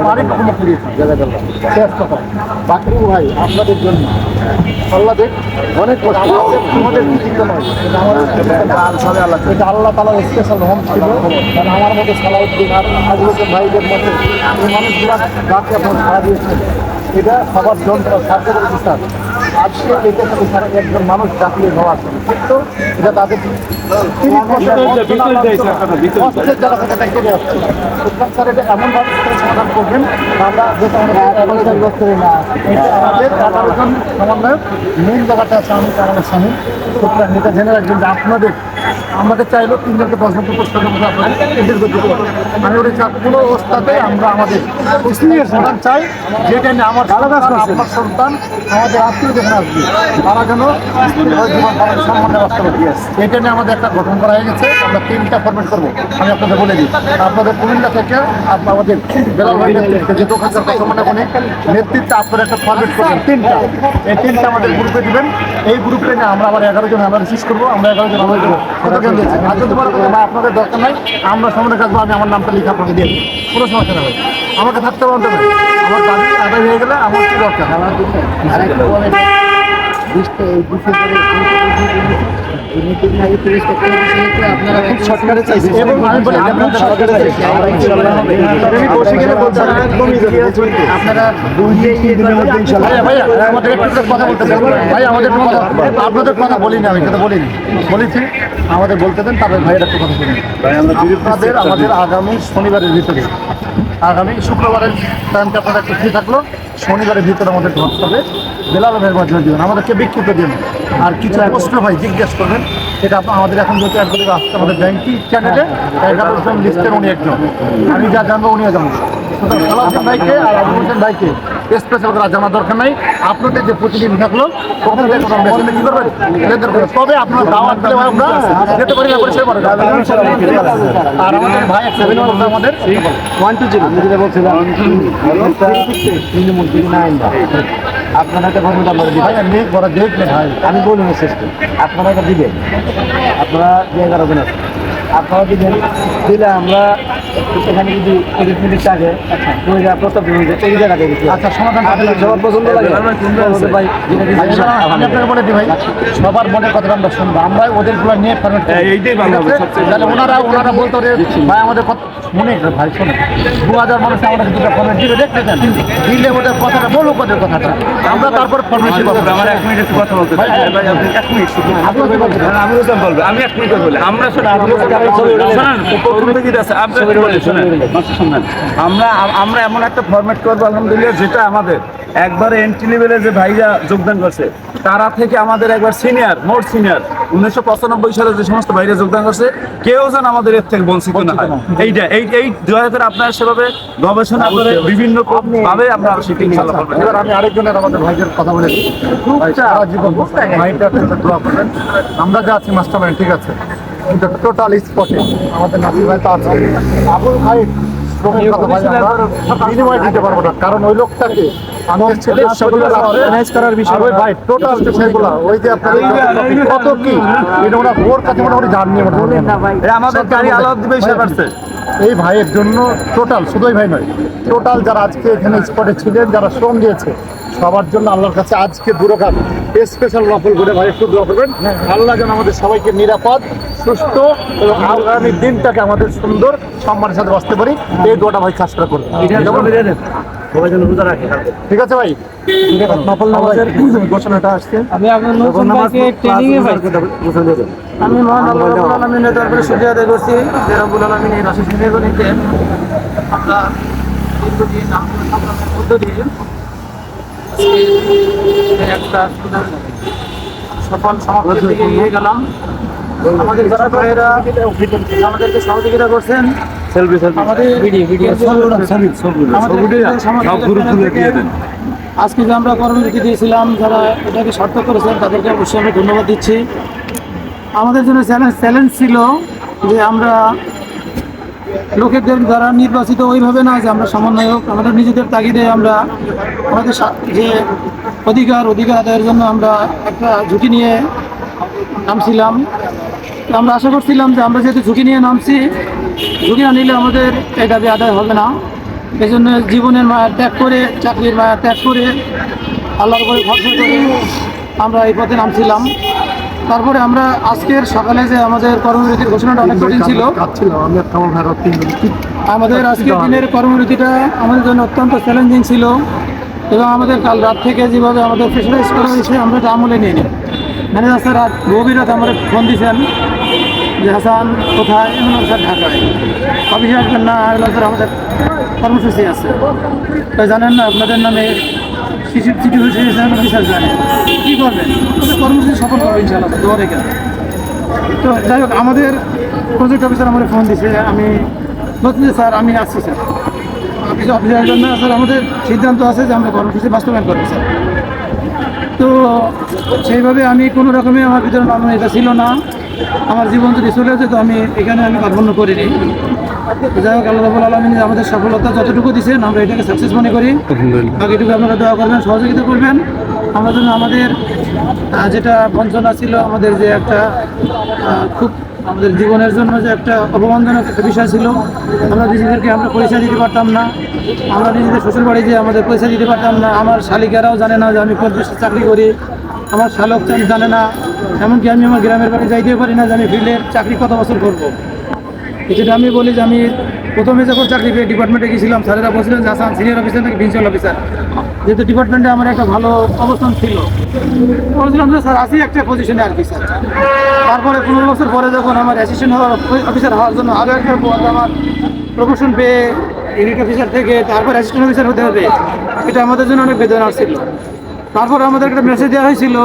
আরেকটু মুক্তি দিয়েছেন শেষ কথা বাকি ভাই আপনাদের জন্য আল্লাহ দেখ অনেক কষ্ট আমাদের চিন্তা নয় এটা আল্লাহ তালার স্পেশাল হোম ছিল কারণ আমার মতো সালাউদ্দিন আর আজকে ভাইদের মতো এই মানুষগুলা রাতে এখন সারা দিয়েছে এটা সবার যন্ত্র সাহায্য করেছে স্যার আজকে এটা সারা একজন মানুষ জাতীয় হওয়া আছে কিন্তু এটা তাদের স্যার এটা এমনভাবে সমাধান করবেন আমরা যেটা আমাদের 11 জন সমন্বয়ক মেন জায়গাটা আছে আমি আমাদের স্বামী সুতরাং এটা জেনে রাখবেন যে আপনাদের আমাদের চাইলেও 3 জনকে 10 জনকে প্রস্তাবের মধ্যে আপনাদের এদের করতে আমি ওই কোনো অবস্থাতে আমরা আমাদের সন্তান চাই যেটা নিয়ে আমার আপনার সন্তান আমাদের আত্মীয় যেখানে আসবে তারা যেন জীবন সম্মানে বাস্তব এটা নিয়ে আমাদের একটা গঠন করা হয়ে গেছে আমরা 3টা ফরমেট করবো আমি আপনাদের বলে দিই আপনাদের কুমিল্লা থেকে আমাদের বেলাল ভাই নেতৃত্বে যে দোকান সম্মানে কোনো নেতৃত্বে আপনারা একটা ফরমেট করবেন 3টা এই 3টা আমাদের গ্রুপে দিবেন এই গ্রুপে নিয়ে আমরা আবার 11 জন আমরা শেষ করবো আমরা 11 জন আমাদের কতজন দিয়েছি আর যদি মনে করেন ভাই আপনাদের দরকার নাই আমরা সামনে কাজবো আমি আমার নামটা লিখে আপনাকে দিয়ে দিই কোনো সমস্যা নেই আমাকে থাকতে পারতে হবে আমার দাবি আদায় হয়ে গেলে আমার কি দরকার আমার আপনারা সরকারে চাইছেন এবং আমি বলি আপনারা আমাদের একটু কথা বলতে ভাই আমাদের আপনাদের কথা বলিনি আমি কথা বলিনি বলেছি আমাদের বলতে দেন তারপরে ভাইয়ের একটু কথা শুনি আপনাদের আমাদের আগামী শনিবারের ভিতরে আগামী শুক্রবারের টাইমটা আপনারা একটু ফ্রি থাকলো শনিবারের ভিতরে আমাদের ধরতে হবে বেলাল ভাইয়ের মাধ্যমে দিবেন আমাদেরকে বিক্ষিপ্ত দিন আর কিছু প্রশ্ন ভাই জিজ্ঞেস করবেন এটা আমাদের এখন যেহেতু একজন আসছে আমাদের ব্যাংকিং চ্যানেলে 11 জন লিস্টের উনি একজন আমি যা জানবো উনিও জানবো সুতরাং সালাউদ্দিন ভাইকে আর আবুল হোসেন ভাইকে স্পেশাল করা জানার দরকার নাই আপনাদের যে প্রতিদিন থাকলো ওখানে দেখুন আমরা কি করবেন তবে আপনার দাওয়াত দিলে ভাই আমরা যেতে পারি না পরিচয় করে আর আমাদের ভাই একটা আমাদের 120 আমি যেটা বলছিলাম আপনারা একটা ফর্মেট আপনারা দিবেন মেঘ বড় ডেট নেই ভাই আমি বলি না শেষ আপনারা এটা দিবেন আপনারা যে 11 জন আছে আপনারা দিবেন দিলে আমরা এখানে যদি 30 মিনিট আগে ওই প্রস্তাব দিবেন যে এই জায়গাতে আচ্ছা সমাধান সবার পছন্দ লাগে ভাই আমি আপনাকে বলে দিই ভাই সবার মনের কথা আমরা শুনবো আমরা ওদেরগুলো নিয়ে ফর্মেট এইটাই ভালো হবে তাহলে ওনারা বলতো রে ভাই আমাদের মনে ভাই শোনেন 2000 মানুষ আমাদের দুটো ফর্মেট দিবে দেখতে চান দিলে ওদের কথাটা বলুক ওদের কথাটা আমরা তারপর ফর্মেট দিব আমার 1 মিনিট একটু কথা বলতে ভাই আপনি 1 মিনিট আপনি বলবেন আমি বলতে বলবো আমি 1 মিনিট বলি আমরা শুনুন আমরা এমন একটা ফরম্যাট করবো আলহামদুলিল্লাহ যেটা আমাদের একবারে এন্ট্রি লেভেলে যে ভাইরা যোগদান করছে তারা থেকে আমাদের একবার সিনিয়র মোর সিনিয়র 1995 সালে যে সমস্ত ভাইরা যোগদান করছে কেউ যেন আমাদের এর থেকে বঞ্চিত না হয় এইটা এই দয়া করে আপনারা সেভাবে গবেষণা করে বিভিন্ন ভাবে আমরা সেটি ইনশাআল্লাহ করব। এবার আমি আরেকজনের আমাদের ভাইদের কথা বলেছি আমরা যা আছি মাস্টার মাইন্ড ঠিক আছে কিন্তু টোটাল স্পটে আমাদের নাসির ভাই তো আছে আবুল ভাই বিনিময় দিতে পারবো না কারণ ওই লোকটাকে করার বিষয় ভাই টোটাল বিষয়গুলো ওই যে আপনার কত কি এটা ওরা ওর কাছে মোটামুটি জানিয়ে আমাদের গাড়ি আলাদা দিবে এই ভাইয়ের জন্য টোটাল শুধুই ভাই নয় টোটাল যারা আজকে এখানে স্পটে ছিলেন যারা শ্রম দিয়েছে সবার জন্য আল্লাহর কাছে আজকে দুরকাত স্পেশাল নফল করে ভাই একটু দোয়া করবেন আল্লাহ যেন আমাদের সবাইকে নিরাপদ সুস্থ এবং আগামী দিনটাকে আমাদের সুন্দর সম্মানের সাথে বাঁচতে পারি এই দোয়াটা ভাই কাজ করবেন ঠিক আছে ভাই নফল নামাজের ঘোষণাটা আসছে আমি আপনার নফল নামাজকে ট্রেনিং এ পাই আমি মহান আল্লাহ রাব্বুল আলামিনের দরবারে শুকরিয়া আদায় করছি যে রাব্বুল আলামিন এই রাশি মেহরবানিতে আমরা দীর্ঘদিন সংগ্রামের মধ্য দিয়ে একটা সফল সমাপ্তি নিয়ে গেলাম আমাদের যারা ভাইয়েরা আমাদেরকে সহযোগিতা করছেন আজকে যে আমরা কর্মসূচি দিয়েছিলাম যারা এটাকে সার্থক করেছেন তাদেরকে অবশ্যই আমি ধন্যবাদ দিচ্ছি আমাদের জন্য চ্যালেঞ্জ ছিল যে আমরা লোকেদের দ্বারা নির্বাচিত ওইভাবে না যে আমরা সমন্বয়ক আমাদের নিজেদের তাগিদে আমরা আমাদের যে অধিকার আদায়ের জন্য আমরা একটা ঝুঁকি নিয়ে নামছিলাম আমরা আশা করছিলাম যে আমরা যেহেতু ঝুঁকি নিয়ে নামছি ঝুঁকি না নিলে আমাদের এই দাবি আদায় হবে না এই জন্য জীবনের মায়া ত্যাগ করে, চাকরির মায়া ত্যাগ করে, আল্লাহর উপরে ভরসা করে আমরা এই পথে নামছিলাম। তারপরে আমরা আজকের সকালে যে আমাদের কর্মবিরতির ঘোষণাটা অনেক কঠিন ছিল। আমাদের আজকের দিনের কর্মবিরতিটা আমাদের জন্য অত্যন্ত চ্যালেঞ্জিং ছিল এবং আমাদের কাল রাত থেকে যেভাবে আমাদের প্রেশারাইজ করা হয়েছে আমরা এটা আমলে নিয়ে নিই। ম্যানেজার স্যার রাত গভীর রাত আমাদের ফোন দিয়েছেন যে হাসান কোথায়? স্যার ঢাকায়। অফিসে আসবেন না? স্যার আমাদের কর্মসূচি আছে। তাই জানেন না আপনাদের নামে চিঠি হয়েছে, অফিসার জানে কী করবেন, কর্মসূচি সফল করবো ইনশাআল্লাহ, দোয়া রেখে। তো যাই হোক, আমাদের প্রজেক্ট অফিসার আমাদের ফোন দিছে, আমি বলছি যে স্যার আমি আসছি স্যার, অফিসে আসবেন না স্যার, আমাদের সিদ্ধান্ত আছে যে আমরা কর্মসূচি বাস্তবায়ন করবো স্যার। তো সেইভাবে আমি কোনো রকমে আমার ভিতরে এটা ছিল না। আমার জীবন যদি চলে যেত আমি এখানে কার্পণ্য করিনি। যাই হোক, আল্লাহ রাব্বুল আলামিন আমাদের সফলতা যতটুকু দিয়েছেন আমরা এটাকে সাকসেস মনে করি। বাকিটুকু আপনারা দোয়া করবেন, সহযোগিতা করবেন। আমরা যেন আমাদের যেটা বঞ্চনা ছিল, আমাদের যে একটা খুব আমাদের জীবনের জন্য যে একটা অপমানজনক একটা বিষয় ছিল, আমরা নিজেদেরকে আমরা পরিচয় দিতে পারতাম না, আমরা নিজেদের শ্বশুর বাড়ি যে আমাদের পরিচয় দিতে পারতাম না, আমার শালিকারাও জানে না যে আমি কোন দেশে চাকরি করি, আমার শালক জানে না, এমনকি আমি আমার গ্রামের বাড়ি যাইতেও পারি না যে আমি ফিল্ডের চাকরি কত বছর করবো। যেটা আমি বলি যে আমি প্রথমে যখন চাকরি পেয়ে ডিপার্টমেন্টে গেছিলাম, স্যারেরা বলছিলেন যে হাসান সিনিয়র অফিসার নাকি প্রিন্সিপাল অফিসার, যেহেতু ডিপার্টমেন্টে আমার একটা ভালো অবস্থান ছিল, বলছিলাম যে স্যার আসি একটা পজিশনে আর কি স্যার। তারপরে 15 বছর পরে যখন আমার অ্যাসিস্ট্যান্ট অফিসার হওয়ার জন্য আরও একটা পদ আমার প্রমোশন পেয়ে ইউনিট অফিসার থেকে তারপর অ্যাসিস্ট্যান্ট অফিসার হতে হবে, এটা আমাদের জন্য অনেক বেদনার ছিল। তারপর আমাদের একটা মেসেজ দেওয়া হয়েছিল